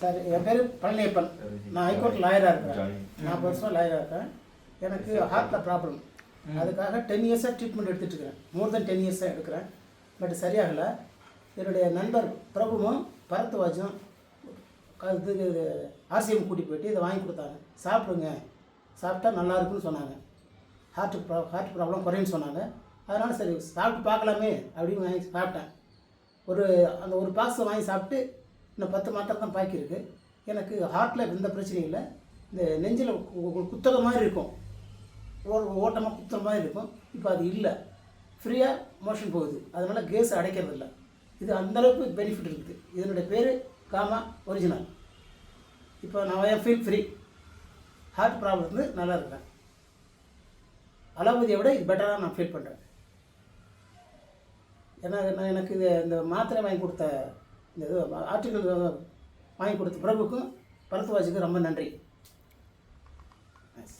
Sir என் பேர் பழனியப்பன். நான் high court லாயராக இருக்கிறேன். 40 வருஷம் லாயராக இருக்கேன். எனக்கு ஹார்ட்டில் ப்ராப்ளம். அதுக்காக 10 இயர்ஸாக ட்ரீட்மெண்ட் எடுத்துகிட்டு இருக்கிறேன். மோர் தென் 10 இயர்ஸாக எடுக்கிறேன். பட் சரியாகலை. என்னுடைய நண்பர் பிரபுவும் பரத்வாஜும் இது ஆர்சிஎம் கூட்டிகிட்டு போயிட்டு இதை வாங்கி கொடுத்தாங்க. சாப்பிடுங்க, சாப்பிட்டா நல்லா இருக்குன்னு சொன்னாங்க. ஹார்ட் ப்ராப்ளம் குறையுன்னு சொன்னாங்க. அதனால் சரி சாப்பிட்டு பார்க்கலாமே அப்படின்னு வாங்கி சாப்பிட்டேன். அந்த ஒரு பாக்ஸை வாங்கி சாப்பிட்டு இன்னும் 10 மாத்திரை தான் பாக்கியிருக்கு. எனக்கு ஹார்ட்டில் எந்த பிரச்சனையும் இல்லை. இந்த நெஞ்சில் குத்தக மாதிரி இருக்கும், ஓட்டமாக குத்துற மாதிரி இருக்கும். இப்போ அது இல்லை, ஃப்ரீயாக மோஷன் போகுது. அதனால் கேஸ் அடைக்கிறது இல்லை. இது அந்தளவுக்கு பெனிஃபிட் இருக்குது. இதனுடைய பேர் காமா ஒரிஜினல். இப்போ நான் ஃபீல் ஃப்ரீ. ஹார்ட் ப்ராப்ளம் வந்து நல்லா இருக்கிறேன். அலோபதியை விட இது பெட்டராக நான் ஃபீல் பண்ணுறேன். ஏன்னா எனக்கு இந்த மாத்திரை வாங்கி கொடுத்த இந்த இது ஆர்டிக்கல் வாங்கி கொடுத்த பிரபுக்கும் பரத்வாஜுக்கும் ரொம்ப நன்றி.